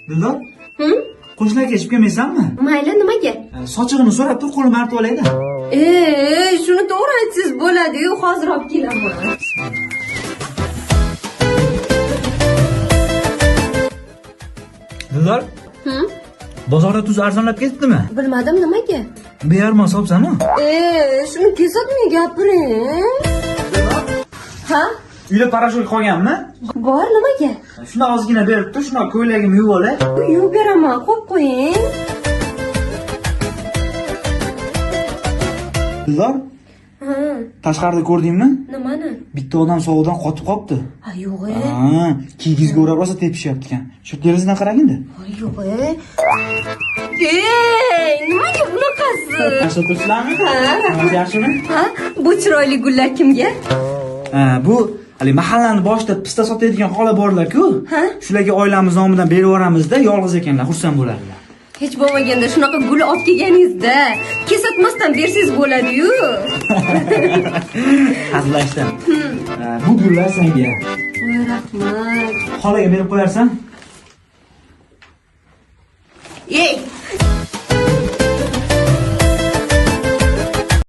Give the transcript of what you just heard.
Dildor? Qo'shnilarga ichib kelmaysanmi? Mayli, nimaga? Sochig'ini so'rab tur, qo'lim artib olayda. Shuni to'g'ri aytsangiz bo'ladi-yu, hozir olib kelaman. Dildor? Bozorda tuz arzonlab ketdimi? Bilmadim, nimaga? Bearmon hisobsan-ku. Shuni kesatmay gapiring. Ha? Uyda parashok qolganmi? Bor, nimaga? Shuni ozgina berib tur, shuni ko'ylagimni yuvib olay. Yuvib beraman, qo'yib qo'ying. Dildor? Tashqarida ko'rdingmi? Nimani? Bitta odam sovuqdan qotib qolibdi. Ha, yo'q. Kiygizga o'rab olsa tepishyapti ekan. Shu derazadan qaragin-da. Yo'q. Nimaga bunaqasi? Tashabbuslarmi? Yaxshimi? Ha, bu chiroyli gullar kimga? Bu hali mahallani boshida pista sotadigan xola borlar-ku. Shularga oilamiz nomidan berib yuboramizda, yolg'iz ekanlar, xursand bo'ladilar. Hech bo'lmaganda shunaqa gul olib kelganingizda, kesatmasdan bersangiz bo'ladi-yu. Hazillashdim. Bu gullar senga. Voy, rahmat. Xolaga berib qo'yarsan? Ey,